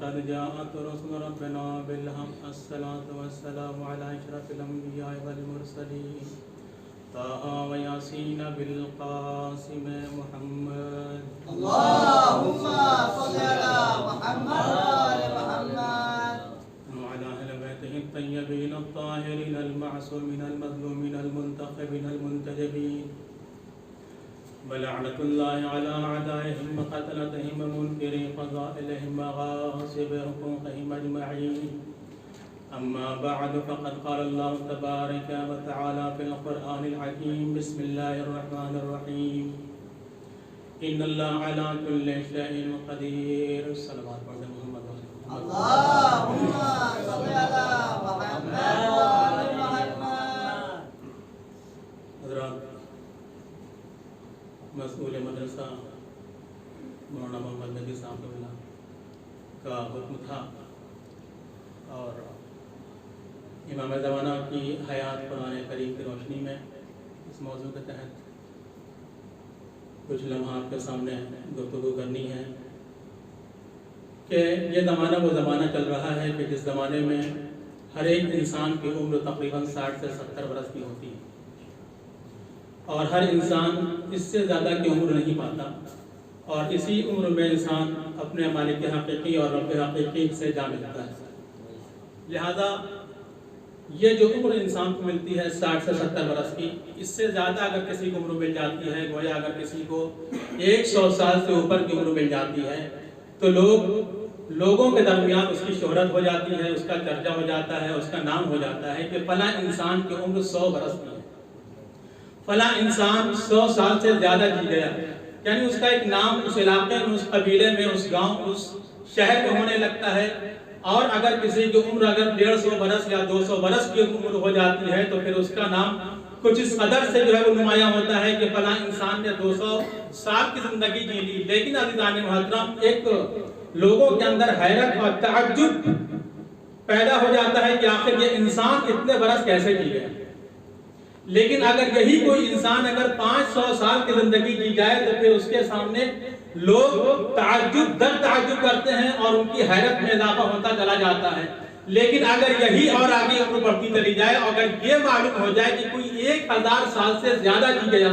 لقد جاءت رسل ربنا بالحق الصلاة والسلام على أشرف الأنبياء والمرسلين طه وياسين بالقاسم محمد اللهم صل على محمد وآل محمد وعلى أهل بيته الطيبين الطاهرين المعصومين المظلومين المنتخبين المنتجبين ولعنة الله على أعدائهم وقتلتهم ومنكري فضائلهم وغاصب حقوقهم أجمعين. أما بعد فقد قال الله تبارك وتعالى في القرآن الحكيم بسم الله الرحمن الرحيم إن الله على كل شيء قدير. صلوات على محمد اللهم صل على محمد وآل محمد. حضرات مسئول مدرسہ مولانا محمد نبی صاحب کا حکم تھا اور امام زمانہ کی حیات قرآن کریم کی روشنی میں اس موضوع کے تحت کچھ لمحہ آپ کے سامنے گفتگو کرنی ہے کہ یہ زمانہ وہ زمانہ چل رہا ہے کہ جس زمانے میں ہر ایک انسان کی عمر تقریباً 60 سے 70 برس کی ہوتی ہے اور ہر انسان اس سے زیادہ کی عمر نہیں پاتا اور اسی عمر میں انسان اپنے مالک حقیقی اور رب حقیقی سے جا ملتا ہے. لہذا یہ جو عمر انسان کو ملتی ہے 60 سے 70 برس کی، اس سے زیادہ اگر کسی کو عمر مل جاتی ہے، گویا اگر کسی کو 100 سال سے اوپر کی عمر مل جاتی ہے تو لوگوں کے درمیان اس کی شہرت ہو جاتی ہے، اس کا چرچا ہو جاتا ہے، اس کا نام ہو جاتا ہے کہ فلاں انسان کی عمر 100 برس کی ہے، فلاں انسان 100 سال سے زیادہ جی گیا. یعنی اس کا ایک نام اس علاقے میں، اس قبیلے میں، اس گاؤں، اس شہر میں ہونے لگتا ہے. اور اگر کسی کی عمر اگر 150 برس یا 200 برس کی عمر ہو جاتی ہے تو پھر اس کا نام کچھ اس قدر سے جو ہے وہ نمایاں ہوتا ہے کہ فلاں انسان نے 200 سال کی زندگی جی لی. لیکن عزیزان محترم، ایک لوگوں کے اندر حیرت اور تعجب پیدا ہو جاتا ہے کہ آخر یہ انسان اتنے برس کیسے جی گیا. لیکن اگر یہی کوئی انسان اگر 500 سال کی زندگی جی جائے تو پھر اس کے سامنے لوگ تعجب کرتے ہیں اور ان کی حیرت میں اضافہ ہوتا چلا جاتا ہے. لیکن اگر یہی اور آگے عمر بڑھتی چلی جائے، اگر یہ معلوم ہو جائے کہ کوئی 1000 سال سے زیادہ جی گیا،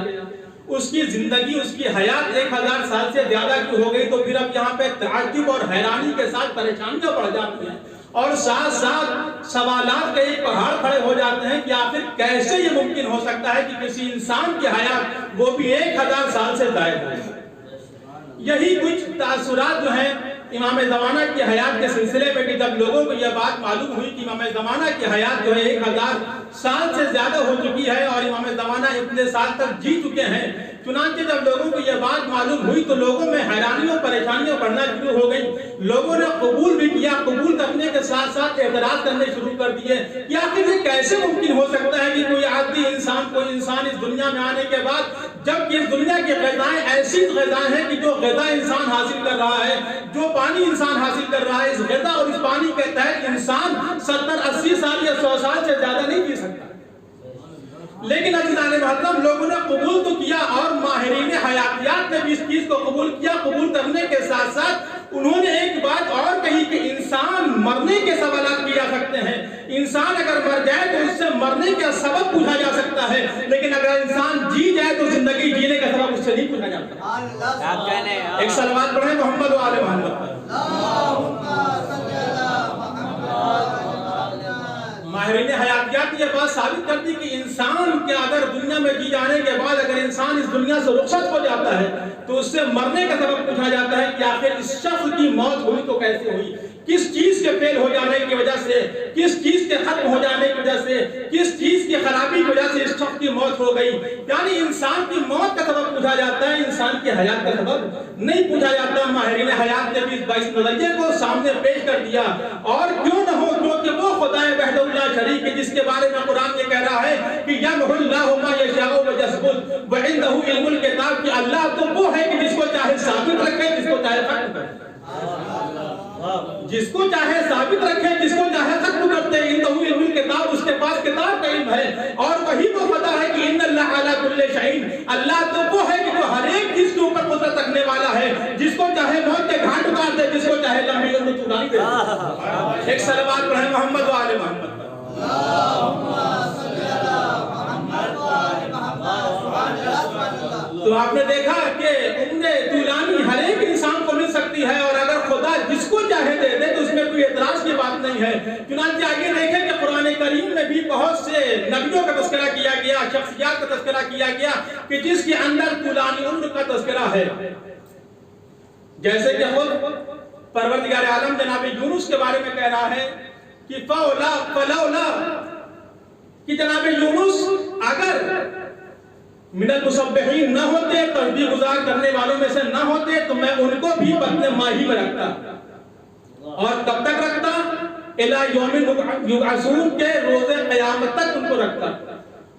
اس کی زندگی، اس کی حیات 1000 سال سے زیادہ کی ہو گئی، تو پھر اب یہاں پہ تعجب اور حیرانی کے ساتھ پریشانیاں بڑھ جاتی ہیں اور ساتھ ساتھ سوالات کے ایک پہاڑ کھڑے ہو جاتے ہیں کہ آخر کیسے یہ ممکن ہو سکتا ہے کہ کسی انسان کی حیات وہ بھی 1000 سال سے زائد ہو. یہی کچھ تاثرات جو ہیں امام زمانہ کی حیات کے سلسلے میں کہ جب لوگوں کو یہ بات معلوم ہوئی کہ امام زمانہ کی حیات جو ہے 1000 سال سے زیادہ ہو چکی ہے اور امام زمانہ اتنے سال تک جی چکے ہیں، چنانچہ جب لوگوں کو یہ بات معلوم ہوئی تو لوگوں میں حیرانیوں پریشانیوں بڑھنا شروع ہو گئی. لوگوں نے قبول بھی کیا، قبول کرنے کے ساتھ ساتھ اعتراض کرنے شروع کر دیے کہ آخر یہ کیسے ممکن ہو سکتا ہے کہ کوئی عادی انسان، کوئی انسان اس دنیا میں آنے کے بعد، جبکہ اس دنیا کی غذائیں ایسی غذائیں ہیں کہ جو غذا انسان حاصل کر رہا ہے، جو پانی انسان حاصل کر رہا ہے، اس غذا اور اس پانی کے تحت انسان 70-80 سال یا 100 سال سے زیادہ نہیں جی سکتا. لیکن عزیزان محترم، لوگوں نے قبول تو کیا اور ماہرین حیاتیات نے بھی اس چیز کو قبول کیا. قبول کرنے کے ساتھ ساتھ انہوں نے ایک بات اور کہی کہ انسان مرنے کے سوالات کیے جا سکتے ہیں. انسان اگر مر جائے تو اس سے مرنے کا سبب پوچھا جا سکتا ہے، لیکن اگر انسان جی جائے تو زندگی جینے کا سبب اس سے نہیں پوچھا جاتا. ایک صلوات پڑھیں محمد و آل محمد پر. ماہرین حیاتیات یہ بات ثابت کرتی کہ انسان کے اگر دنیا میں جی جانے کے بعد اگر انسان اس دنیا سے رخصت ہو جاتا ہے تو اس سے مرنے کا سبب پوچھا جاتا ہے کہ آخر اس شخص کی موت ہوئی تو کیسے ہوئی، کس چیز کے فیل ہو جانے کی وجہ سے، کس چیز کے ختم ہو جانے کی وجہ سے، کس چیز کی خرابی کی وجہ سے اس شخص کی موت ہو گئی. یعنی انسان کی موت کا سبب پوچھا جاتا ہے، انسان کی حیات کا سبب نہیں پوچھا جاتا. ماہرین حیات نے بھی اس نظریے کو سامنے پیش کر دیا. اور کیوں نہ ہو، کیونکہ وہ خدا وحدہ لا شریک ہے جس کے بارے میں قرآن یہ کہہ رہا ہے کہ یمحو اللہ ما یشاء ویثبت وعنده علم الکتاب، کہ اللہ تو وہ ہے کہ جس کو چاہے ثابت رکھے، جس کو چاہے ختم کرے، جس کو چاہے ثابت رکھے، جس کو چاہے ختم کرتے. عنده علم الکتاب، اس کے پاس کتاب کا علم ہے اور وہی وہ پتہ ہے کہ ان اللہ علی کل شیء، اللہ تو وہ ہے کہ جو ہر ایک چیز کے اوپر قدرت رکھنے والا ہے، جس کو چاہے موت کے گھاٹ اتار دے، جس کو چاہے لمبی عمر چلا دے. ایک صلوات پڑھیں محمد و آل محمد پر۔ تو آپ نے دیکھا کہ عمر طولانی ہر ایک انسان کو مل سکتی ہے، اور اگر خدا جس کو چاہے دے دے تو اس میں کوئی اعتراض کی بات نہیں ہے۔ چنانچہ آگے دیکھیں کہ قرآن کریم میں بھی بہت سے نبیوں کا تذکرہ کیا گیا، شخصیات کا تذکرہ کیا گیا کہ جس کے اندر طولانی عمر کا تذکرہ ہے، جیسے کہ خود پروردگار عالم جناب یونس کے بارے میں کہہ رہا ہے کہ فلولا کہ جناب یونس اگر من المسبحین نہ ہوتے، تسبیح گزار کرنے والوں میں سے نہ ہوتے، تو میں ان کو بھی بطن ماہی میں رکھتا، اور کب تک رکھتا؟ الی یوم یبعثون کے روز قیامت تک ان کو رکھتا۔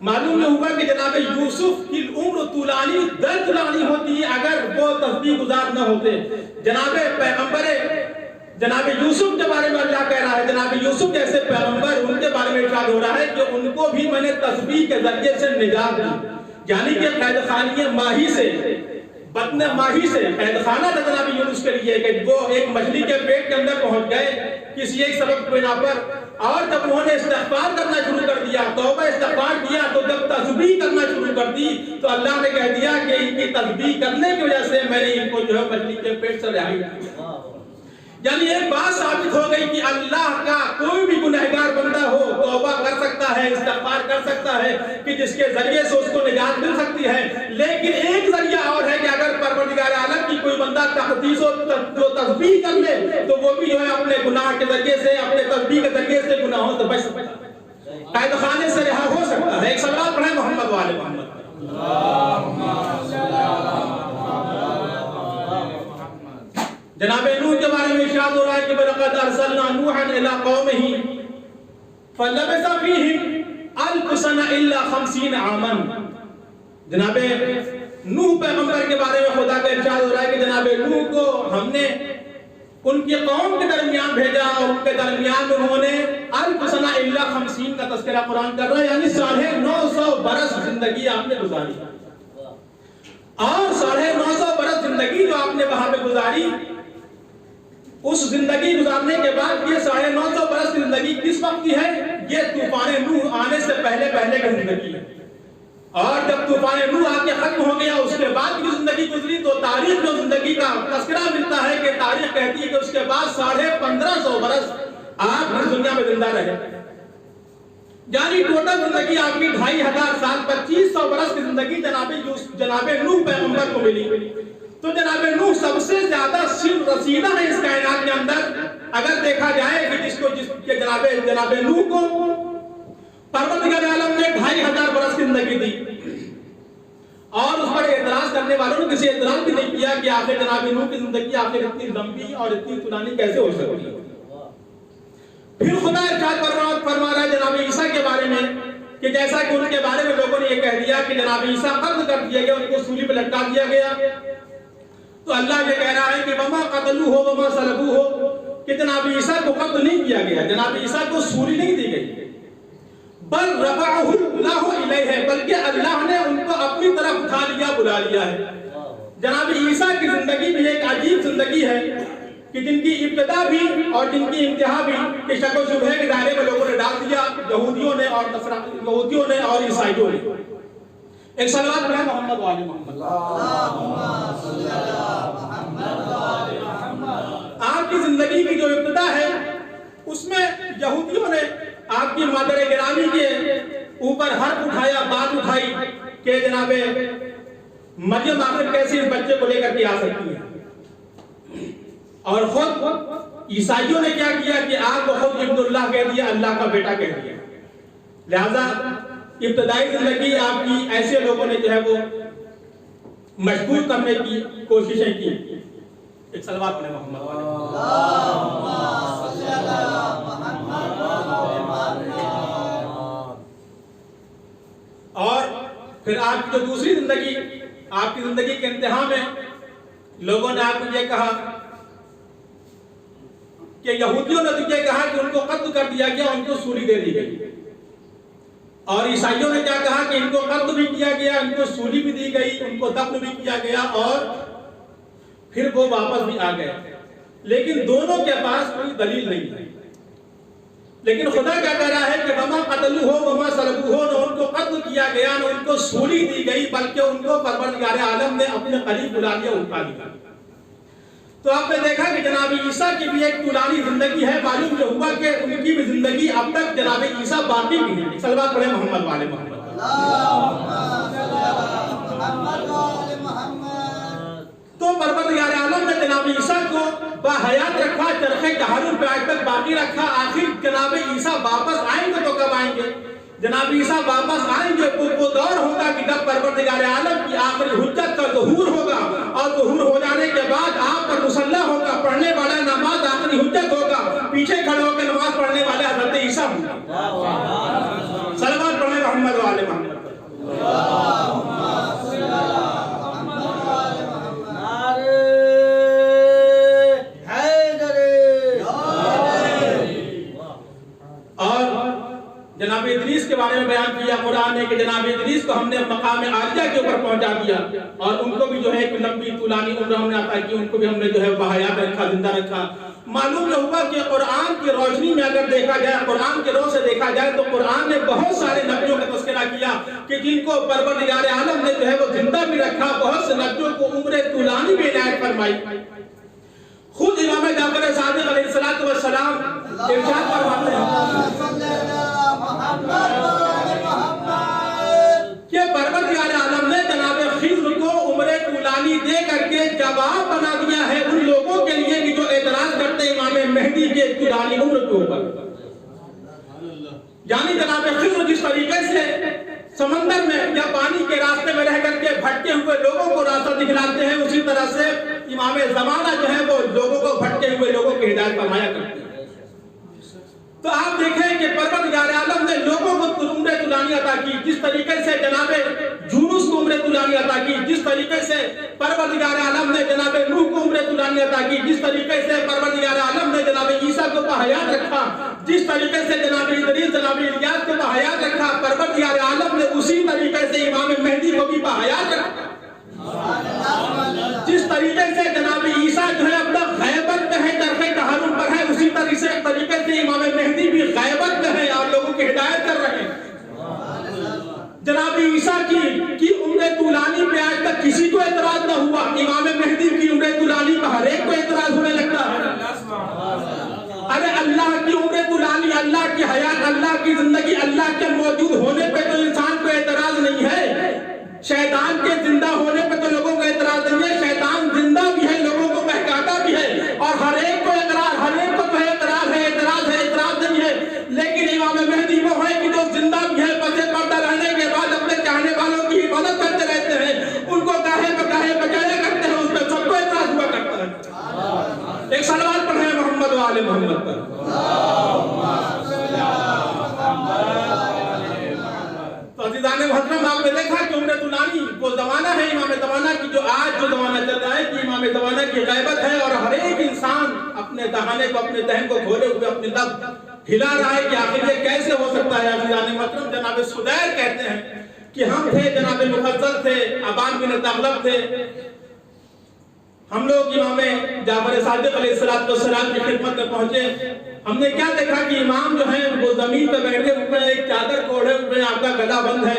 معلوم یہ ہوا کہ جناب یوسف کی عمر طولانی در طولانی ہوتی اگر وہ تسبیح گزار نہ ہوتے۔ جناب پیغمبر جناب یوسف کے بارے میں اللہ کہہ رہا ہے، جناب یوسف جیسے پیغمبر ان کے بارے میں ارشاد ہو رہا ہے کہ ان کو بھی میں نے تسبیح کے ذریعے سے نجات دی، یعنی کہ قید خانے ماہی سے، بطن ماہی سے قید خانہ تھا جناب یونس کے لیے کہ وہ ایک مچھلی کے پیٹ کے اندر پہنچ گئے کسی ایک سبب کی بنا پر، اور جب انہوں نے استغفار کرنا شروع کر دیا، توبہ استغفار کیا، تو جب تسبیح کرنا شروع کر دی تو اللہ نے کہہ دیا کہ ان کی تسبیح کرنے کی وجہ سے میں نے ان کو جو ہے مچھلی کے پیٹ سے رہائی دی۔ یعنی ایک بات ثابت ہو گئی کہ اللہ کا کوئی بھی گنہگار بندہ ہو توبہ کر سکتا ہے، استغفار کر سکتا ہے کہ جس کے ذریعے سے اس کو نجات مل سکتی ہے۔ لیکن ایک ذریعہ اور ہے کہ اگر پروردگار عالم کی کوئی بندہ تقدیس و جو تسبیح کر لے تو وہ بھی جو ہے اپنے گناہ کے ذریعے سے، اپنے تسبیح کے ذریعے سے گناہوں سے بچ سکتا ہے، قید خانے سے رہا ہو سکتا ہے۔ ایک صلوات پڑھیں محمد و آل محمد۔ جناب نوح کے بارے میں ارشاد ہو رہا ہے کہ وَلَقَدْ أَرْسَلْنَا نُوحًا إِلَىٰ قَوْمِهِ فَلَبِثَ فِيهِمْ أَلْفَ سَنَةٍ إِلَّا 50 عَامًا۔ جناب نوح پیغمبر کے بارے میں خدا کا ارشاد ہو رہا ہے کہ جناب نوح کو ہم نے ان کی قوم کے درمیان بھیجا، اور ان کے درمیان انہوں نے 1000 سنہ الا 50 کا تذکرہ قرآن کر رہا ہے، یعنی 950 برس زندگی آپ نے گزاری، اور 950 برس زندگی جو آپ نے وہاں پہ گزاری، اس زندگی گزارنے کے بعد یہ 950 برس کی زندگی کس وقت کی ہے؟ یہ طوفان نوح آنے سے پہلے کی زندگی ہے، اور جب طوفان نوح آ کے ختم ہو گیا اس کے بعد کی زندگی گزری تو تاریخ جو زندگی کا تذکرہ ملتا ہے کہ تاریخ کہتی ہے کہ اس کے بعد 1550 برس آپ اس دنیا میں زندہ رہے، یعنی ٹوٹل زندگی آپ کی 2500 سال 2500 برس کی زندگی جناب نوح پیغمبر کو ملی۔ تو جناب نوح سب سے زیادہ سن رسیدہ ہے اس کائنات کے اندر، اگر دیکھا جائے کہ جس کے جناب نوح کو پروردگار عالم نے 2500 برس کی زندگی دی، اور اس پر اعتراض کرنے والوں نے کسی اعتراض بھی نہیں کیا کہ آخر جناب نوح کی زندگی آخر اتنی لمبی اور اتنی طولانی کیسے ہو سکتی ہے۔ پھر خدا ارشاد فرما رہا ہے جناب عیسیٰ کے بارے میں کہ جیسا کہ ان کے بارے میں لوگوں نے یہ کہہ دیا کہ جناب عیسیٰ قتل کر دیا گیا، ان کو سولی پہ لٹکا دیا گیا، تو اللہ یہ کہہ رہا ہے کہ وما قتلوہ وما صلبوہ، کہ جناب عیسیٰ کو قتل نہیں کیا گیا، جناب عیسیٰ کو سولی نہیں دی گئی، بل رفعہ اللہ الیہ، بلکہ اللہ نے ان کو اپنی طرف اٹھا لیا، بلا لیا ہے۔ جناب عیسیٰ کی زندگی بھی ایک عجیب زندگی ہے کہ جن کی ابتدا بھی اور جن کی انتہا بھی کہ شک و شبہ کے دائرے میں لوگوں نے ڈال دیا، یہودیوں نے اور عیسائیوں نے۔ ایک صلوات پڑھیں محمد و آل محمد۔ آپ کی زندگی کی جو ابتدا ہے اس میں یہودیوں نے آپ کی مادر گرامی کے اوپر حرف اٹھایا، بات اٹھائی کہ جناب مریم آخر کیسے اس بچے کو لے کر کے آ سکتی ہے، اور خود عیسائیوں نے کیا کیا کہ آپ کو خود ابن اللہ کہہ دیا، اللہ کا بیٹا کہہ دیا۔ لہذا ابتدائی زندگی آپ کی ایسے لوگوں نے جو ہے وہ مجبور کرنے کی کوششیں کی۔ ایک صلوات پڑھیں محمد والے۔ اور پھر آپ کی جو دوسری زندگی، آپ کی زندگی کے انتہا میں لوگوں نے آپ کو یہ کہا کہ یہودیوں نے تو یہ کہا کہ ان کو قتل کر دیا گیا، ان کو سولی دے دی گئی، اور عیسائیوں نے کیا کہا کہ ان کو قتل بھی کیا گیا، ان کو سولی بھی دی گئی، ان کو دفن بھی کیا گیا، اور پھر وہ واپس بھی آ گئے، لیکن دونوں کے پاس کوئی دلیل نہیں ہے۔ لیکن خدا کیا کہہ رہا ہے کہ وما قتلوہ وما صلبوہ، نہ ان کو قتل کیا گیا نہ ان کو سولی دی گئی، بلکہ ان کو پروردگار عالم نے اپنے قریب بلا لیا، اٹھا لیا۔ تو آپ نے دیکھا کہ جناب عیسیٰ کی بھی ایک طولانی زندگی ہے، معلوم یہ ہوا کہ ان کی بھی زندگی اب تک جناب عیسیٰ باقی بھی ہے۔ صلوات پڑھیں محمد والے محمد۔ تو پروردگار عالم نے جناب عیسیٰ کو باحیات رکھا، چرخے تحرم پہ آج تک باقی رکھا۔ آخر جناب عیسیٰ واپس آئیں گے تو کب آئیں گے؟ جناب عیسیٰ واپس آئیں گے تو وہ دور ہوگا کہ جب پروردگار عالم کی آخری حجت کا ظہور ہوگا، اور ظہور ہو جانے کے بعد آپ پر مصلی ہوگا، پڑھنے والا نماز آخری حجت ہوگا، پیچھے کھڑے ہو کے نماز پڑھنے والے حضرت عیسیٰ ہوں گے۔ صلوات پڑھیں محمد والے محمد۔ جناب ادریس کے بارے میں بیان کیا قرآن نے کہ جناب ادریس کو ہم نے مقام عالیہ کے اوپر پہنچا دیا، اور ان کو بھی جو ہے ایک لمبی طولانی عمر ہم نے عطا کی، ان کو بھی ہم نے جو ہے باحیات رکھا، زندہ رکھا۔ معلوم یہ ہوا کہ قرآن کی روشنی میں اگر دیکھا جائے، قرآن کے روح سے دیکھا جائے، تو قرآن نے بہت سارے نبیوں کا تذکرہ کیا کہ جن کو پروردگار عالم نے جو ہے وہ زندہ بھی رکھا، بہت سے نبیوں کو عمر طولانی بھی عنایت فرمائی۔ خود امام جعفر صادق علیہ السلام ارشاد فرماتے ہیں کہ پروردگار عالم نے جناب خضر کو عمر طولانی دے کر کے جواب بنا دیا ہے ان لوگوں کے لیے کہ جو اعتراض کرتے ہیں امام مہدی کے طولانی عمر کے اوپر۔ یعنی جناب خضر جس طریقے سے سمندر میں یا پانی کے راستے میں رہ کر کے بھٹکے ہوئے لوگوں کو راستہ دکھلاتے ہیں، اسی طرح سے امام زمانہ جو ہے وہ لوگوں کو بھٹکے ہوئے لوگوں کی ہدایت فرمایا کرتے ہیں۔ تو آپ دیکھیں کہ پروردگار عالم نے لوگوں کو عمر طولانی عطا کی، جس طریقے سے جناب یونس کو عمر طولانی عطا کی، جس طریقے سے پروردگار عالم نے جناب نوح کو عمر طولانی عطا کی، جس طریقے سے پروردگار عالم نے جناب عیسیٰ کو باحیات رکھا، جس طریقے سے جناب ادریس جناب الیاس کو باحیات رکھا، پروردگار عالم نے اسی طریقے سے امام مہدی کو بھی باحیات رکھا۔ جس طریقے سے جناب عیسیٰ جو ہے اپنا غیبت میں ہے، چرخے تحرم پر ہے، اسی طریقے سے امام مہدی بھی غیبت میں ہے، آپ لوگوں کی ہدایت کر رہے ہیں۔ جناب عیسیٰ کی عمر طولانی پہ آج تک کسی کو اعتراض نہ ہوا، امام مہدی کی عمر طولانی پہ ہر ایک کو اعتراض ہونے لگتا ہے۔ ارے اللہ کی عمر طولانی، اللہ کی حیات، اللہ کی زندگی، اللہ کے موجود ہونے پہ تو انسان کو اعتراض نہیں ہے، شیطان کے زندہ ہونے پہ تو لوگوں کو اعتراض نہیں ہے۔ شیطان زندہ بھی ہے، لوگوں کو بہکاتا بھی ہے، اور ہر ایک کو اعتراض، ہر ایک کو اعتراض ہے، اعتراض ہے، اعتراض نہیں ہے۔ لیکن امام مہدی وہ ہے کہ جو زندہ بھی ہے، پردے پردہ رہنے کے بعد اپنے چاہنے والوں کی حفاظت کرتے رہتے ہیں، ان کو کاہے بچایا کرتے ہیں، اس پہ سب کو اعتراض ہوا کرتا ہے۔ ایک صلوات پڑھیں محمد والے محمد پر۔ تو عزیزان محترم، آپ نے دیکھا کہ عمر طولانی وہ زمانہ ہے امام زمانہ کی، جو آج جو زمانہ چل رہا ہے کہ امام زمانہ کی غیبت ہے، اور ہر ایک انسان اپنے دہانے کو، اپنے دہن کو کھولے ہوئے اپنے لب ہلا رہا ہے کہ آخر یہ کیسے ہو سکتا ہے۔ عزیزان محترم، جناب سدیر کہتے ہیں کہ ہم تھے، جناب مفضل تھے، ابان بن تغلب تھے، ہم لوگ امام جعفر صادق علیہ السلام کی خدمت میں پہنچے۔ ہم نے کیا دیکھا کہ امام جو ہیں وہ زمین پہ بیٹھے ہوئے، ایک چادر کو اوڑھے ہوئے، آپ کا گلا بند ہے،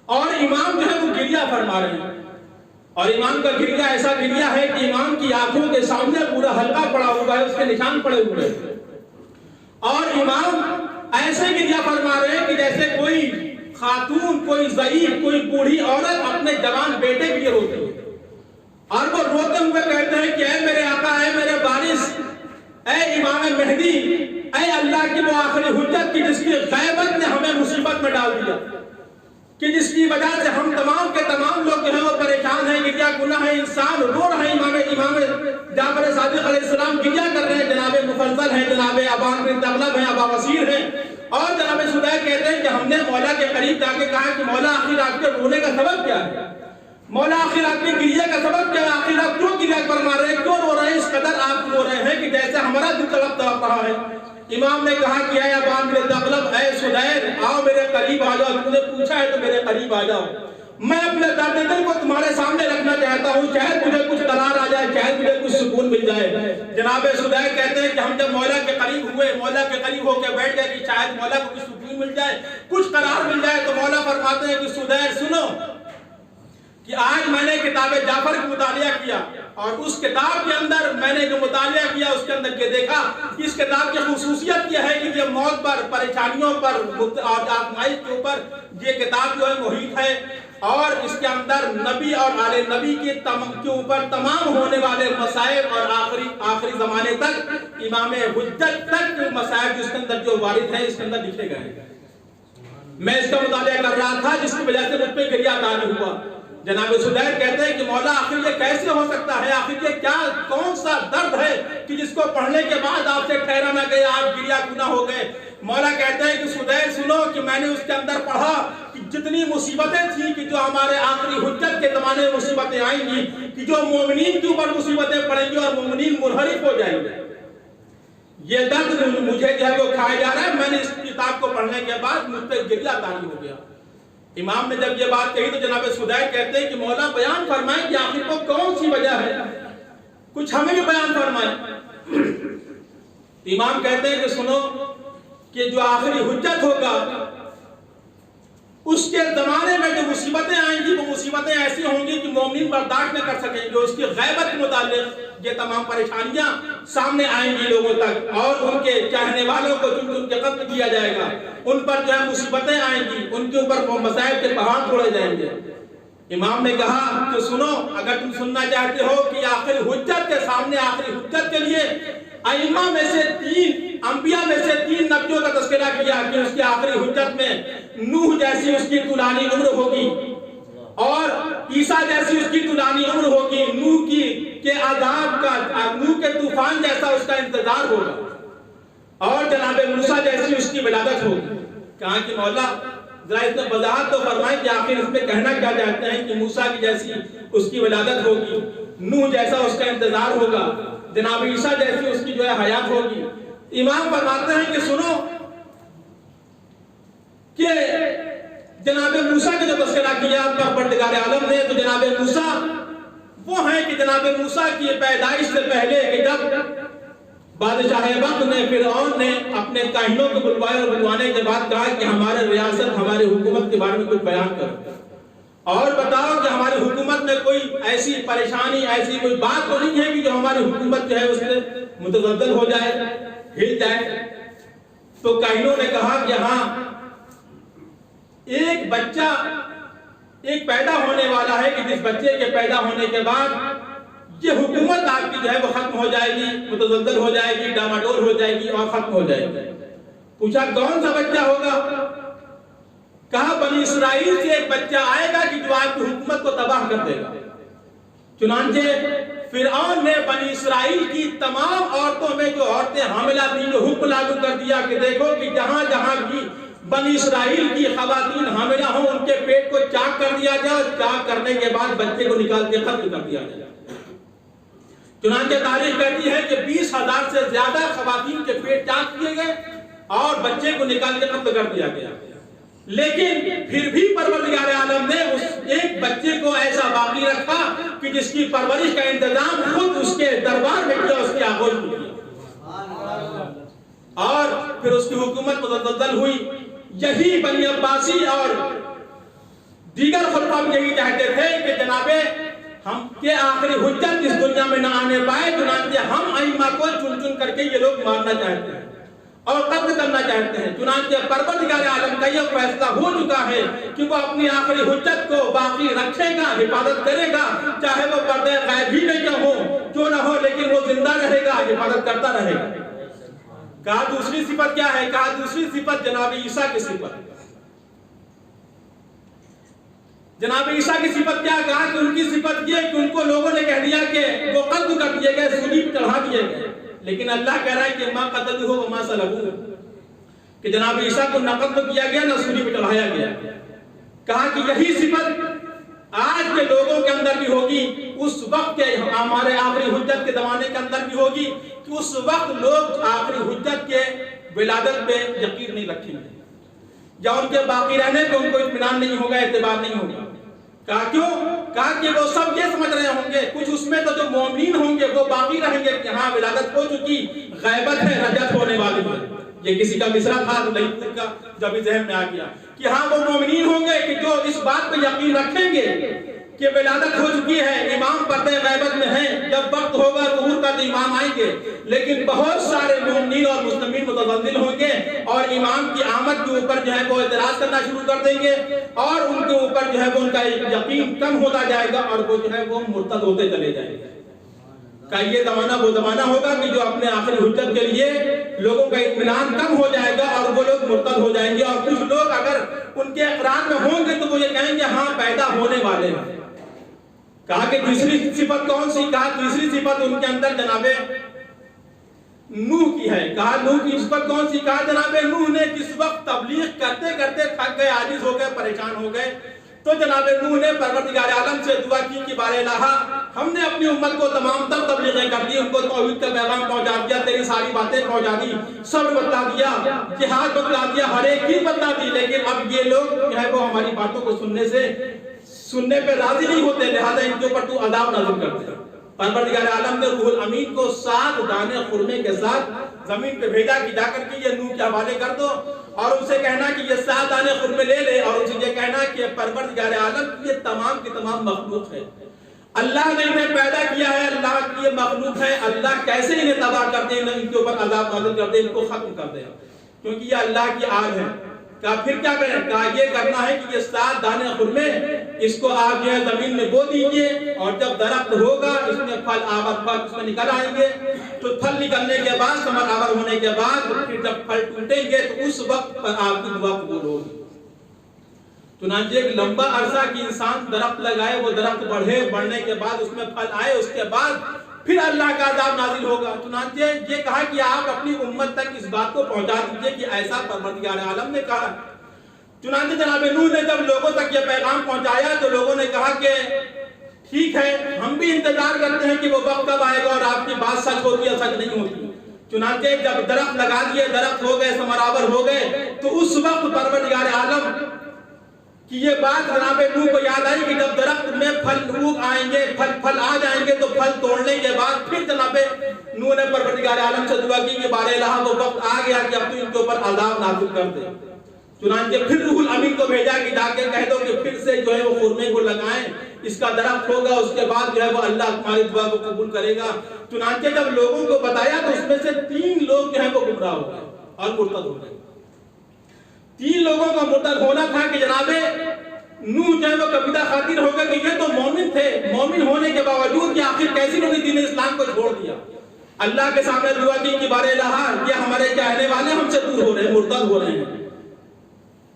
اور امام جو ہے وہ گریہ فرما رہے ہیں، اور امام کا گریہ ایسا گریہ ہے کہ امام کی آنکھوں کے سامنے پورا حلقہ پڑا ہوا ہے، اس کے نشان پڑے ہوئے ہیں، اور امام ایسے گریہ فرما رہے ہیں کہ جیسے کوئی خاتون، کوئی ضعیف، کوئی بوڑھی عورت اپنے جوان بیٹے کے لیے روتی ہے، اور وہ روتے ہوئے کہتے ہیں کہ اے میرے آقا، اے میرے وارث، اے امام مہدی، اے اللہ کی وہ آخری حجت کی جس کی غیبت نے ہمیں مصیبت میں ڈال دیا، کہ جس کی وجہ سے ہم تمام کے تمام لوگ جو ہیں وہ پریشان ہیں، کہ کیا گناہ ہے، انسان رو رہے ہیں۔ امام جعفر صادق علیہ السلام گریہ کر رہے ہیں، جناب مفضل ہیں، جناب ابان بن تغلب ہیں، ابا وزیر ہیں، اور جناب سدیر کہتے ہیں کہ ہم نے مولا کے قریب جا کے کہا کہ مولا آخر آپ کے رونے کا سبب کیا ہے؟ مولا آخر آپ کے گریہ کا سبب کیا ہے؟ آخر آپ کیوں گریہ فرما رہے ہیں، کیوں رو رہے ہیں؟ اس قدر آپ رو رہے ہیں کہ جیسے ہمارا دل تڑپ رہا ہے۔ امام نے کہا کہ اے ابان بن تغلب، اے سدیر، آؤ میرے قریب آ جاؤ، تم نے پوچھا ہے تو میرے قریب آ جاؤ۔ میں اپنے درد دل کو تمہارے سامنے رکھنا چاہتا ہوں، شاید مجھے کچھ قرار آ جائے، شاید مجھے کچھ سکون مل جائے۔ جناب سدیر کہتے ہیں کہ ہم جب مولا کے قریب ہوئے، مولا کے قریب ہو کے بیٹھ گئے کہ شاید مولا کو کچھ سکون مل جائے، کچھ قرار مل جائے، تو مولا فرماتے ہیں کہ سدیر سنو کہ آج میں نے کتاب جعفر کا مطالعہ کیا، اور اس کتاب کے اندر میں نے جو مطالعہ کیا اس کے اندر یہ دیکھا کہ اس کتاب کی خصوصیت یہ ہے کہ یہ موت پر، پریشانیوں پر اور آزمائش کے اوپر یہ کتاب جو ہے محیط ہے، اور اس کے اندر نبی اور آل نبی کے اوپر تمام ہونے والے مسائب اور آخری زمانے تک امام حجت تک مسائب جو اس کے اندر جو وارد ہیں اس کے اندر لکھے گئے ہیں۔ میں اس کا مطالعہ کر رہا تھا جس کی وجہ سے مجھ پہ گریہ طاری ہوا۔ جناب سدیر کہتے ہیں کہ مولا آخر یہ کیسے ہو سکتا ہے، آخر یہ کیا کون سا درد ہے کہ جس کو پڑھنے کے بعد آپ سے ٹھہرا نہ گئے، آپ گریہ گنا ہو گئے۔ مولا کہتے ہیں کہ سدیر سنو کہ میں نے اس کے اندر پڑھا کہ جتنی مصیبتیں تھیں کہ جو ہمارے آخری حجت کے زمانے میں مصیبتیں آئیں گی، کہ جو مومنین کے اوپر مصیبتیں پڑیں گی اور مومنین منحرف ہو جائیں گے، یہ درد مجھے جو ہے وہ کھایا جا رہا ہے۔ میں نے اس کتاب کو پڑھنے کے بعد مجھ پہ گریہ طاری ہو گیا۔ امام نے جب یہ بات کہی تو جناب سدیر کہتے ہیں کہ مولا بیان فرمائیں کہ آخر کو کون سی وجہ ہے، کچھ ہمیں بھی بیان فرمائیں۔ امام کہتے ہیں کہ سنو کہ جو آخری حجت ہوگا اس کے زمانے میں جو مصیبتیں آئیں گی وہ مصیبتیں ایسی ہوں گی کہ مومنین برداشت نہ کر سکیں گے، اس کی غیبت کے متعلق یہ تمام پریشانیاں سامنے آئیں گی لوگوں تک، اور ان کے چاہنے والوں کو چن چن کے قتل کیا جائے گا، ان پر جو ہے مصیبتیں آئیں گی، ان کے اوپر مسائب کے پہاڑ توڑے جائیں گے۔ امام نے کہا کہ سنو، اگر تم سننا چاہتے ہو کہ آخری حجت کے سامنے، آخری حجت کے لیے ائمہ میں سے انبیاء میں سے 3 نبیوں کا تذکرہ کیا کہ اس کی آخری حجت میں نوح جیسی اس کی طولانی عمر ہوگی، اور عیسیٰ جیسی اس کی طولانی عمر ہوگی، نوح کے عذاب کا، نوح کے طوفان جیسا اس کا انتظار ہوگا، اور جناب موسیٰ جیسی اس کی ولادت ہوگی۔ کہا کہ مولا ذرا اس میں وضاحت تو فرمائیں کہ آخر اس میں کہنا کیا چاہتے ہیں کہ موسیٰ کی جیسی اس کی ولادت ہوگی، نوح جیسا اس کا انتظار ہوگا، جناب عیسیٰ جیسی اس کی جو ہے حیات ہوگی۔ امام فرماتے ہیں کہ سنو کہ جناب موسیٰ کا جو تذکرہ کیا پروردگار عالم نے، تو جناب موسیٰ وہ ہیں کہ جناب موسیٰ کی پیدائش سے پہلے کہ جب بادشاہ وقت نے، فرعون نے اپنے کاہنوں کو بلوائے، اور بلوانے کے بعد کہا کہ ہمارے ریاست، ہماری حکومت کے بارے میں کچھ بیان کرو، اور بتاؤ کہ ہماری حکومت میں کوئی ایسی پریشانی، ایسی کوئی بات تو نہیں ہے کہ جو ہماری حکومت جو ہے اس سے متزلزل ہو جائے، ہل جائے۔ تو کاہنوں نے کہا کہ ہاں، ایک بچہ ایک پیدا ہونے والا ہے کہ جس بچے کے پیدا ہونے کے بعد یہ حکومت آپ کی جو ہے وہ ختم ہو جائے گی، متزلزل ہو جائے گی، ڈاماڈول ہو جائے گی اور ختم ہو جائے گی۔ پوچھا کون سا بچہ ہوگا؟ کہا بنی اسرائیل سے ایک بچہ آئے گا کہ جو آپ کی حکومت کو تباہ کر دے گا۔ چنانچہ فرعون نے بنی اسرائیل کی تمام عورتوں میں جو عورتیں حاملہ تھیں جو حکم لاگو کر دیا کہ دیکھو کہ جہاں جہاں بھی بنی اسرائیل کی خواتین حاملہ ہوں ان کے پیٹ کو چاک کر دیا جائے، اور چاک کرنے کے بعد بچے کو نکال کے قتل کر دیا جائے۔ چنانچہ تاریخ کہتی ہے کہ 20,000 سے زیادہ خواتین کے پیٹ چاک کیے گئے اور بچے کو نکال کے قتل کر دیا گیا۔ لیکن پھر بھی پروردگار عالم نے اس ایک بچے کو ایسا باقی رکھا کہ جس کی پرورش کا انتظام خود اس کے دربار میں کیا، اس کی آغوش میں کیا، اور پھر اس کی حکومت متزلزل ہوئی۔ یہی بنی عباسی اور دیگر خلفاء بھی یہی چاہتے تھے کہ جناب ہم کے آخری حجت اس دنیا میں نہ آنے پائے، چنانچہ ہم ائمہ کو چن چن کر کے یہ لوگ مارنا چاہتے ہیں اور قتل کرنا چاہتے ہیں۔ چنانچہ پروردگار عالم کا یہ فیصلہ ہو چکا ہے کہ وہ اپنی آخری حجت کو باقی رکھے گا، حفاظت کرے گا، چاہے وہ پردے غیب ہی میں کیا ہو، جو نہ ہو، لیکن وہ زندہ رہے گا، حفاظت کرتا رہے گا۔ کہا دوسری صفت کیا ہے؟ کہا دوسری صفت جناب عیسیٰ کی صفت۔ جناب عیسیٰ کی صفت کیا؟ کہا کہ ان کی صفت یہ کہ ان کو لوگوں نے کہہ دیا کہ وہ قتل کر دیے گئے، صلیب پر چڑھا دیے گئے، لیکن اللہ کہہ رہا ہے کہ ما قتلوہ وما صلبوہ، کہ جناب عیسیٰ کو نہ قتل کیا گیا نہ صلیب پر چڑھایا گیا۔ کہا کہ یہی صفت آج کے لوگوں کے اندر بھی ہوگی، اس وقت کے ہمارے آخری حجت کے زمانے کے اندر بھی ہوگی کہ اس وقت لوگ آخری حجت کے ولادت پہ یقین نہیں رکھیں گے، یا ان کے باقی رہنے پہ ان کو اطمینان نہیں ہوگا، اعتبار نہیں ہوگا۔ کہا کیوں؟ کہا کہ وہ سب یہ سمجھ رہے ہوں گے کچھ اس میں تو جو مومنین ہوں گے وہ باقی رہیں گے کہ ہاں ولادت ہو چکی، غیبت ہے، رجعت ہونے والی ہے. یہ کسی کا مصرع تھا تو نہیں کا جب ذہن میں آ گیا کہ ہاں وہ مومنین ہوں گے کہ جو اس بات پہ یقین رکھیں گے کہ ولادت ہو چکی ہے، امام پردے غیبت میں ہیں، جب وقت ہوگا ظہور کا تو امام آئیں گے. لیکن بہت سارے مومنین اور مسلمین متزلزل ہوں گے اور امام کی آمد کے اوپر جو ہے وہ اعتراض کرنا شروع کر دیں گے اور ان کے اوپر جو ہے وہ ان کا یقین کم ہوتا جائے گا اور وہ جو ہے وہ مرتد ہوتے چلے جائیں گے. کہ یہ زمانہ وہ زمانہ ہوگا کہ جو اپنے آخری حجت کے لیے لوگوں کا اطمینان کم ہو جائے گا اور وہ لوگ مرتد ہو جائیں گے. اور کچھ لوگ اگر ان کے اقرار میں ہوں گے تو وہ یہ کہیں گے ہاں پیدا ہونے والے ہیں. کہا کہ تیسری صفت کون سی؟ کہا تیسری صفت ان کے اندر جناب نوح کی ہے. کہا نوح کی صفت کون سی؟ کہا جناب نوح نے جس وقت تبلیغ کرتے کرتے تھک گئے، عاجز ہو گئے، پریشان ہو گئے تو جناب نوح نے پروردگار عالم سے دعا کی کہ بارے الہ ہم نے اپنی امت کو تمام تر تبلیغیں کر دی، ان کو توحید کا پیغام پہنچا دیا، تیری ساری باتیں پہنچا دی، صبر بتلا دیا، جہاد بتلا دیا، ہر ایک چیز بتلا دی، لیکن اب یہ لوگ جو ہے وہ ہماری باتوں کو سننے پہ راضی نہیں ہوتے، لہذا ان کے اوپر تو عذاب نازل کر دے. پروردگار عالم نے روح الامین کو 7 دانے خرمے کے ساتھ زمین پہ بھیجا کہ جا کر کے یہ نوح کے حوالے کر دو اور ان سے کہنا کہ یہ 7 دانے خرمے لے لے اور ان سے یہ کہنا کہ پروردگار عالم یہ تمام کی تمام مخلوق ہے، اللہ نے انہیں پیدا کیا ہے، اللہ کی یہ مخلوق ہے، اللہ کیسے انہیں تباہ کر دے، ان کے اوپر عذاب نازل کر دے، ان کو ختم کر دے کیونکہ یہ اللہ کی آگ ہے. کہا پھر کیا کریں؟ کہا یہ کرنا ہے کہ یہ 7 دانے خرمے اس کو آپ جو ہے زمین میں بو دیجئے اور جب درخت ہوگا اس میں پھل آور پھل اس میں نکل آئیں گے تو پھل نکلنے کے بعد ثمر آور ہونے کے بعد پھر جب پھل ٹوٹیں گے تو اس وقت پر آپ کی دعا قبول ہوگی. چنانچہ ایک لمبا عرصہ کی انسان درخت لگائے، وہ درخت بڑھنے کے بعد اس میں پھل آئے، اس کے بعد پھر اللہ کا عذاب نازل ہوگا. چنانچہ یہ کہا کہ آپ اپنی امت تک اس بات کو پہنچا دیجئے کہ ایسا پروردگار عالم نے کہا. چنانچہ جناب نوح نے جب لوگوں تک یہ پیغام پہنچایا تو لوگوں نے کہا کہ ٹھیک ہے ہم بھی انتظار کرتے ہیں کہ وہ وقت کب آئے گا اور آپ کی بات سچ ہوتی ہے سچ نہیں ہوتی. چنانچہ جب درخت لگا دیے، درخت ہو گئے، ثمر آور ہو گئے تو اس وقت پروردگار عالم کہ یہ بات جناب نوح کو یاد آئی کہ جب درخت میں پھل اگ آئیں گے، پھل آ جائیں گے تو پھل توڑنے کے بعد پھر جناب نوح نے پروردگار عالم سے دعا کی کہ بارے الہ وہ وقت آ گیا کہ اب تو ان کے اوپر عذاب نازل کر دے. چنانچہ پھر روح الامین کو بھیجا کہ جا کے کہہ دو کہ پھر سے جو ہے وہ خرمے کو لگائیں، اس کا درخت ہوگا، اس کے بعد جو ہے وہ اللہ تمہاری دعا کو قبول کرے گا. چنانچہ جب لوگوں کو بتایا تو اس میں سے 3 لوگ جو ہے وہ گمراہ ہو گئے اور مرتد ہو گئے. 3 لوگوں کا مرتد ہونا تھا کہ جناب نوح جو ہے وہ کبیدہ خاطر ہو گیا کہ یہ تو مومن تھے، مومن ہونے کے باوجود کہ آخر کیسی انہوں نے دین اسلام کو چھوڑ دیا. اللہ کے سامنے دعا کی کہ بارے الہ یہ ہمارے چاہنے والے ہم سے دور ہو رہے ہیں، مرتد ہو رہے ہیں.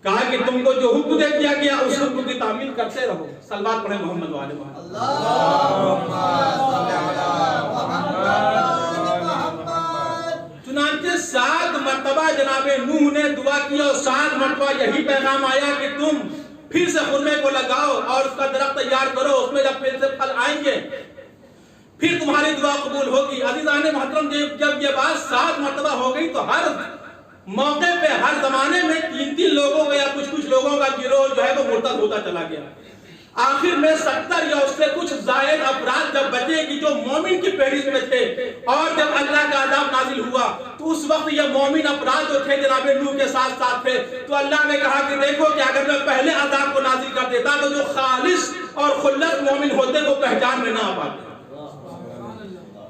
کہا کہ تم کو جو حکم دے دیا گیا اس حکم کی تعمیل کرتے رہو. صلوات پڑھیں محمد و آل محمد. اللہم صل علی محمد. چنانچہ 7 مرتبہ جناب نوح نے دعا کی اور 7 مرتبہ یہی پیغام آیا کہ تم پھر سے خرمے کو لگاؤ اور اس کا درخت تیار کرو، اس میں جب پھر سے پھل آئیں گے پھر تمہاری دعا قبول ہوگی. عزیزان محترم جب یہ بات 7 مرتبہ ہو گئی تو ہر موقع پہ ہر زمانے میں 3 لوگوں کا یا کچھ لوگوں کا گروہ جو ہے وہ مرتد ہوتا چلا گیا. آخر میں 70 یا اس سے کچھ زائد افراد جب بچے کہ جو مومن کی فہرست میں تھے اور جب اللہ کا عذاب نازل ہوا تو اس وقت یہ مومن افراد جو تھے جناب نوح کے ساتھ تھے تو اللہ نے کہا کہ دیکھو کہ اگر میں پہلے عذاب کو نازل کر دیتا تو جو خالص اور خلص مومن ہوتے وہ پہچان میں نہ آ پاتے.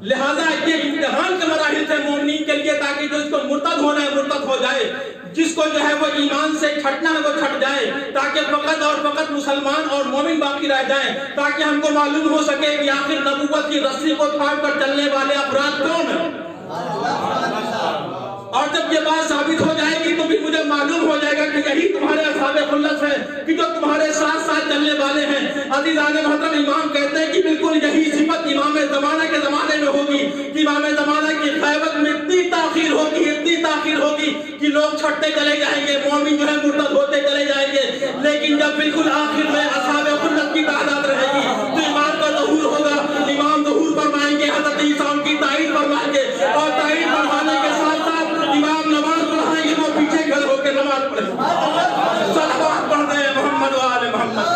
لہذا یہ امتحان کے مراحل تھے مومنین کے لیے تاکہ جو اس کو مرتد ہونا ہے مرتد ہو جائے، جس کو جو ہے وہ ایمان سے چھٹنا ہے وہ چھٹ جائے، تاکہ فقط اور فقط مسلمان اور مومن باقی رہ جائیں، تاکہ ہم کو معلوم ہو سکے کہ آخر نبوت کی رسی کو تھام کر چلنے والے افراد کون ہیں. اور جب یہ بات ثابت ہو جائے گی تو بھی مجھے معلوم ہو جائے گا کہ یہی تمہارے اصحاب خلت ہیں کہ جو تمہارے ساتھ ساتھ چلنے والے ہیں. عزیزان محترم امام کہتے ہیں کہ بالکل یہی صفت امام زمانہ کے زمانے میں ہوگی کہ امام زمانہ کی غیبت میں اتنی تاخیر ہوگی کہ لوگ چھٹتے چلے جائیں گے، مومن جو ہے مرتد ہوتے چلے جائیں گے، لیکن جب بالکل آخر میں اصحاب خلت کی تعداد رہے گی تو امام کا ظہور ہوگا. امام ظہور فرمائیں گے، حضرت عیسیٰ ان کی تائید فرمائیں گے اور تائید فرمانے کے ساتھ ساتھ امام نماز پڑھائیں گے، وہ پیچھے کھڑے ہو کے نماز پڑھیں گے. صلوات پڑھ رہے ہیں محمد و آل محمد.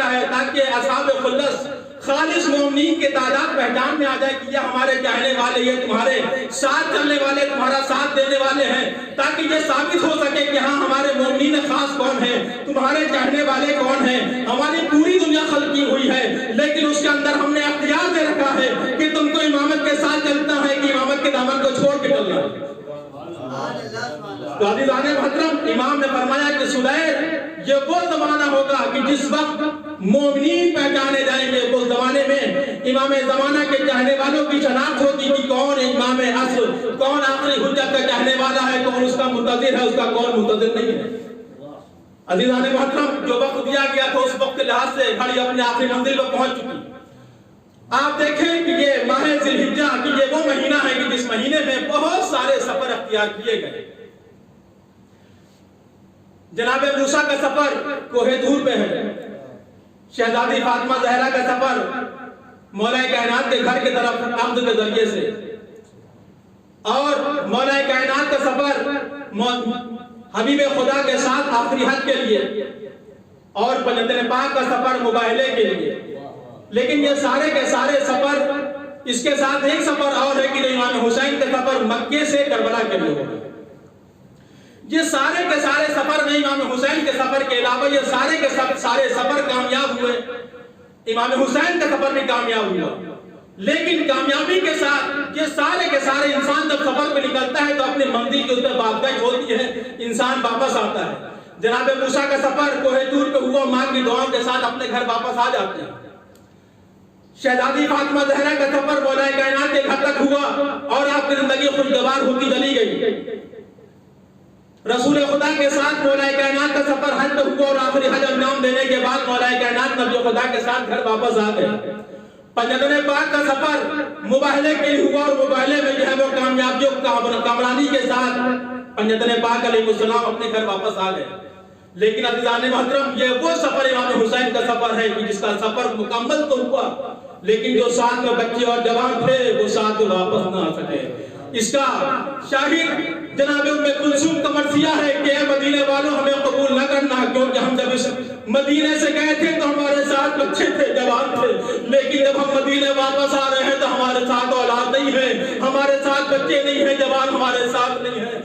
کیا ہے تاکہ اصحاب خلص خالص مومنین کے تعداد پہچان میں آ جائے کہ یہ ہمارے چاہنے والے، یہ تمہارے ساتھ چلنے والے، تمہارا ساتھ دینے والے ہیں، تاکہ یہ ثابت ہو سکے کہ ہاں ہمارے مومنین خاص کون ہیں، تمہارے چاہنے والے کون ہیں۔ ہماری پوری دنیا خلق کی ہوئی ہے، لیکن اس کے اندر ہم نے اختیار دے رکھا ہے کہ تم کو امامت کے ساتھ چلتا ہے کہ امامت کے دامن کو چھوڑ کے چلنا ہے۔ تو عزیزان محترم، امام نے فرمایا کہ سدیر، یہ وہ زمانہ ہوگا کہ جس وقت مومنین پہچانے جائیں گے، اس زمانے میں امام زمانہ کے چاہنے والوں کی شناخت ہوگی کہ کون امام عصر، کون آخری حجت کا چاہنے والا ہے، کون اس کا منتظر ہے، اس کا کون منتظر نہیں ہے۔ عزیزان محترم، جو وقت دیا گیا تھا اس وقت کے لحاظ سے گھڑی اپنے آخری منزل پر پہنچ چکی۔ آپ دیکھیں کہ یہ ماہ ذی الحجہ کہ یہ وہ مہینہ ہے کہ جس مہینے میں بہت سارے سفر اختیار کیے گئے۔ جناب موسیٰ کا سفر کوہ طور پہ ہے، شہزادی فاطمہ زہرا کا سفر مولا کائنات کے گھر کی طرف عقد کے ذریعے سے، اور مولا کائنات کا سفر حبیب خدا کے ساتھ آخری حج کے لیے، اور پنجتن پاک کا سفر مباہلے کے لیے۔ لیکن یہ سارے کے سارے سفر، اس کے ساتھ ایک سفر اور ہے کہ جو امام حسین کا سفر مکے سے کربلا کے لیے ہوگا۔ یہ سارے کے سارے سفر میں امام حسین کے سفر کے علاوہ یہ سارے کے سارے سفر کامیاب ہوئے، امام حسین کا سفر بھی کامیاب ہوا۔ لیکن کامیابی کے ساتھ یہ سارے کے سارے انسان جب سفر پہ نکلتا ہے تو اپنی منزل کے اوپر بازگشت ہوتی ہے، انسان واپس آتا ہے۔ جناب موسیٰ کا سفر کوہ طور پہ ہوا، ماں کی دعاؤں کے ساتھ اپنے گھر واپس آ جاتے ہیں۔ شہزادی فاطمہ زہرا کا سفر مولا کائنات کے گھر تک ہوا اور آپ کی زندگی خوشگوار ہوتی چلی گئی۔ رسول خدا کے ساتھ مولا کائنات کا سفر حج پہ ہوا اور آخری حج انجام دینے کے بعد مولا کائنات نبی خدا کے ساتھ گھر واپس آ گئے۔ پنجتن پاک کا سفر مباہلے کے لیے ہوا اور مباہلے میں جو ہے وہ کامیابیوں کامرانی کے ساتھ پنجتن پاک علیہ السلام اپنے گھر واپس آ گئے۔ لیکن عزیزان محترم، یہ وہ سفر امام حسین کا سفر ہے کہ جس کا سفر مکمل تو ہوا، لیکن جو ساتھ میں بچے اور جوان تھے وہ ساتھ میں واپس نہ آ سکے۔ اس کا شاہد جناب ام کلثوم کا مرثیہ ہے کہ اے مدینے والوں ہمیں قبول نہ کرنا، کیونکہ ہم جب اس مدینے سے گئے تھے تو ہمارے ساتھ بچے تھے، جوان تھے، لیکن جب ہم مدینے واپس آ رہے ہیں تو ہمارے ساتھ اولاد نہیں ہے، ہمارے ساتھ بچے نہیں ہیں، جوان ہمارے ساتھ نہیں ہیں۔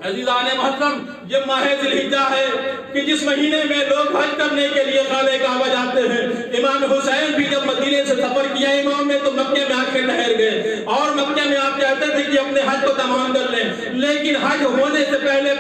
عزیزان محترم، یہ ماہ ذی الحجہ ہے کہ جس مہینے میں لوگ حج کرنے کے لیے خانہ کعبہ جاتے ہیں۔ امام حسین بھی جب مدینے سے سفر کیا امام نے تو مکے میں آ کے ٹھہر گئے، اور مکے میں آپ کہتے تھے کہ اپنے حج کو تمام کر لیں، لیکن حج ہونے سے پہلے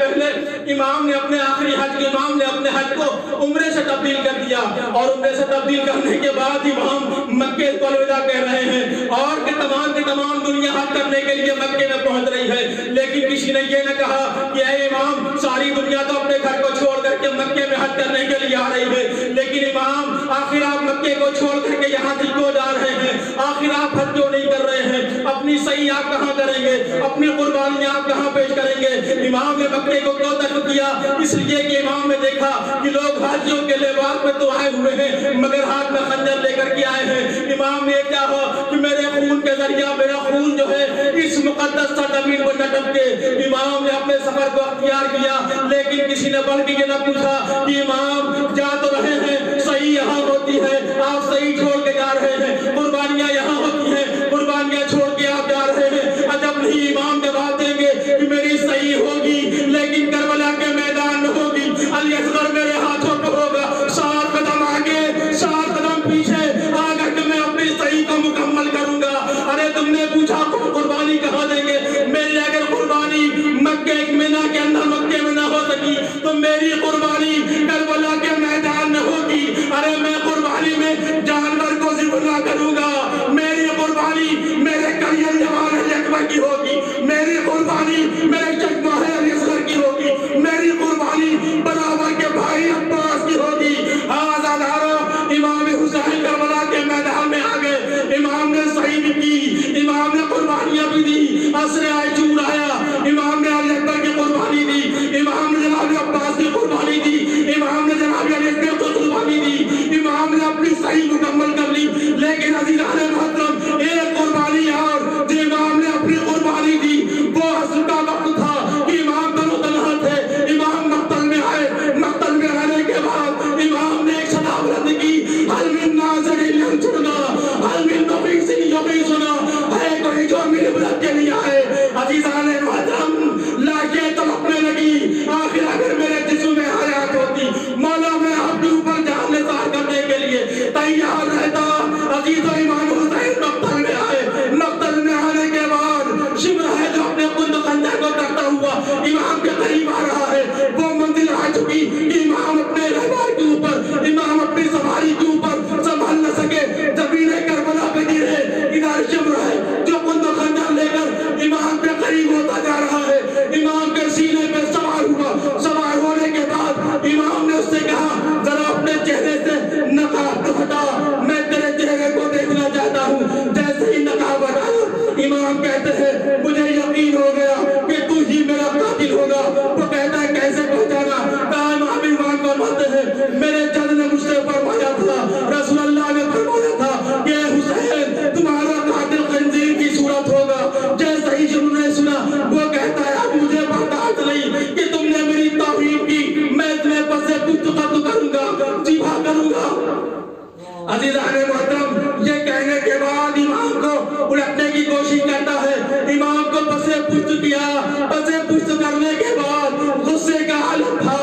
امام نے اپنے آخری حج کے امام نے اپنے حج کو عمرے سے تبدیل کر دیا، اور عمرے سے تبدیل کرنے کے بعد امام مکے کو الوداع کہہ رہے ہیں، اور کہ تمام دنیا حج کرنے کے لیے مکے میں پہنچ رہی ہے۔ لیکن کسی نے یہ نہ کہا کہ اے امام ساری دنیا تو اپنے گھر کو چھوڑ کر کے مکے میں حج کرنے کے لیے آ رہی ہے، لیکن امام آخر آپ مکے کو چھوڑ کر کے یہاں سے کیوں جا رہے ہیں؟ آخر آپ حج کیوں نہیں کر رہے ہیں؟ اپنی صحیح آپ کہاں کریں گے؟ اپنی قربانیاں آپ کہاں پیش کریں گے؟ امام نے مکے کو کیوں ترک کیا؟ اس لیے کہ امام نے دیکھا کہ لوگ حاجیوں کے لباس میں تو آئے ہوئے ہیں مگر ہاتھ میں خنجر لے کر کے آئے ہیں۔ امام نے چاہا کہ میرے خون کے ذریعہ میرا خون جو ہے اس مقدس سرزمین پر نہ ٹپکے۔ امام نے اپنے سفر کو اختیار کیا، لیکن کسی نے بڑھ کے یہ نہ پوچھا کہ امام جا تو رہے ہیں، صحیح یہاں ہوتی ہے، آپ صحیح چھوڑ کے جا رہے ہیں، قربانیاں یہاں ہوتی ہیں، قربانیاں چھوڑ کے آپ جا رہے ہیں۔ عجب نہیں امام جواب دیں گے کہ میری صحیح ہوگی لیکن کربلا کے میدان میں ہوگی، علی اصغر میرے ہاتھوں پہ ہوگا، 7 قدم آگے 7 قدم پیچھے آگے کہ میں اپنی صحیح کو مکمل کروں گا۔ ارے تم نے پوچھا قربانی کہاں دیں گے؟ میری اگر قربانی مکے کے اندر مکے میں نہ ہو سکی تو میری قربانی کربلا کے میدان میں ہوگی۔ ارے میں قربانی میں جانور کو ذبح نہ کروں گا، میری قربانی میرے کلیل جوان علی اکبر کی ہوگی، میری قربانی میرے چچا علی اصغر کی ہوگی، میری قربانی برابر کے بھائی عباس کی ہوگی۔ امام حسین کربلا کے میدان میں آ گئے، امام نے صحیح بھی کی، امام نے قربانیاں بھی دی، عصر عاشور آیا، امام نے علی اکبر کی قربانی دی، امام نے جناب عباس کی قربانی دی، امام نے جناب علی اکبر کی قربانی دی، امام نے اپنی صحیح مکمل کر لی۔ لیکن عزیزان محترم، ایک قربانی اور جو امام نے اپنی قربانی دی وہ حسن کا وقت تھا کہ امام تنو تنہا تھے، امام مقتل میں آئے، مقتل میں آنے کے بعد امام نے ایک شدابرت عزیزان محترم لاشیں تڑپنے لگی. آخر اگر میرے جسم میں حیات ہوتی مولا میں آپ کے اوپر جان نثار کرنے کے لیے تیار رہتا. عزیز و امام حسین مقتل میں آئے. مقتل میں آنے کے بعد شمر ہے جو اپنے خود خنجر کو کرتا ہوا امام کے قریب آ رہا ہے. وہ منزل آ چکی کہ امام اپنے رہبر کے اوپر, امام اپنی سواری کے اوپر سنبھال نہ سکے. زمین کربلا پہ گرے. ادھر شمر ہے جو خود خنجر لے کر امام کے قریب ہوتا جا رہا ہے. امام کے سینے پہ سوار ہوا. سوار ہونے کے بعد امام نے اس سے کہا ذرا اپنے چہرے سے نقاب تو ہٹا, میں تیرے چہرے کو دیکھنا چاہتا ہوں. جیسے ہی نقاب ہٹایا امام کہتے ہیں مجھے یقین ہو گیا کہ تو ہی میرا قاتل ہوگا. وہ کہتا ہے کیسے پہچانا؟ کہا امام ایمان فرماتے ہیں میرے جد نے مجھ سے فرمایا تھا, رسول اللہ نے فرمایا تھا کہ حسین تمہارا قاتل خنزیر کی صورت ہوگا. جیسے ہی جنہوں نے سنا وہ کہتا ہے اب مجھے برداشت نہیں کہ تم نے میری توہین کی, میں تمہیں پس سے پشت قتل کروں گا, ذبح کروں گا. عزیزان محترم یہ کہنے کے بعد امام کو الٹنے کی کوشش کرتا ہے. امام کو پسے پشت کیا. پسے پشت کرنے کے بعد غصے کا عالم تھا,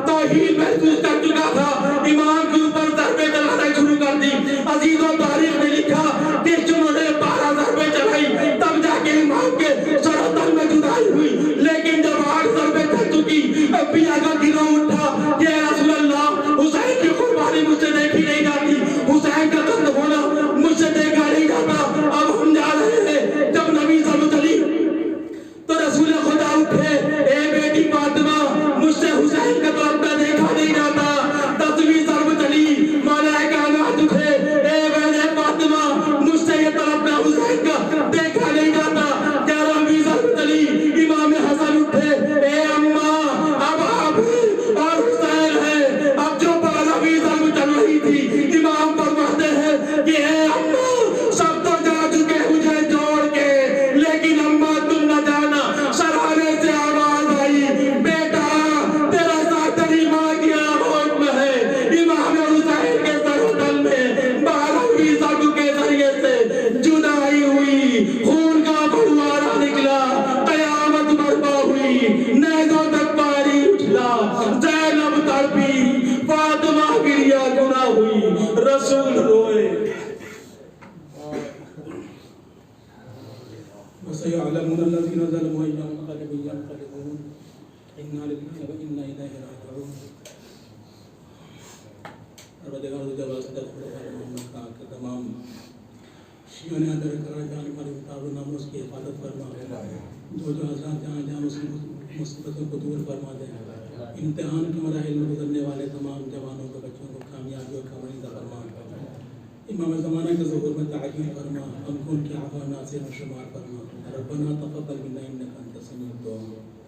توہین محسوس کر چکا تھا. امام کے اوپر ضربے چلانا شروع کر دی. عزیزوں تاریخ میں لکھا کہ جنہوں نے 12 ضربے چلائی تب جا کے امام کے سر و تن میں جدائی ہوئی. لیکن جب 8 ضربے چل چکی انبیاء کا گروہ اٹھا کہ رسول اللہ حسین کی قربانی مجھ سے دیکھی نہیں جاتی, حسین کا قتل ہونا مجھ سے دیکھا نہیں جاتا, اب ہم جا رہے ہیں. جب نبی ضرب چلی تو رسول خدا اٹھے, اے بیٹی فاطمہ مجھ سے حسین کا تو اب دیکھا نہیں جاتا. 10ویں ضرب چلی, ملائکہ کائنات اٹھے, اے بیٹی فاطمہ مجھ سے یہ طرف حسین کا دیکھا نہیں جاتا. 11ویں ضرب چلی, امام حسن اٹھے, اے اماں اب آپ اور حسین ہے. اب جو 12ویں ضرب چل رہی تھی امام فرماتے ہیں کہ اے اماں سب تو جا چکے مجھے جوڑ کے, لیکن اماں تم نہ جانا. سرانے سے آواز آئی بیٹا تیرا ساتھ تیری ماں کی آنکھ میں ہے. امام حسین کے سر و تن میں 12ویں ضرب کے ذریعے سے جدائی ہوئی, خون کا فوارہ نکلا, قیامت برپا ہوئی, نیزوں تک پاری اچھلا, زینب تڑپی, فاطمہ گریا گناہ ہوئی, رسول روئے. وَسَيَعْلَمُونَ الَّذِينَ ظَلَمُوا أَيَّ مُنقَلِبٍ يَنقَلِبُونَ إِنَّا لِلَّهِ وَإِنَّا إِلَيْهِ رَاجِعُونَ. پروردگار تجھے واسطہ محمد کا کہ تمام شیعوں نے اندر کرا جان پر اتار و ناموس کی حفاظت فرما. جو حضرات جہاں جہاں مصیبتوں کو دور فرما دیں. امتحان کے مراحل میں گزرنے والے تمام جوانوں کو, بچوں کو کامیابی اور کامیابی فرما. امام زمانہ کے ظہور میں تعجیل فرما, ہم کو ان کے عفو ناصر و شمار فرما. ربنا تقبل منا انک انت السمیع الدعاء.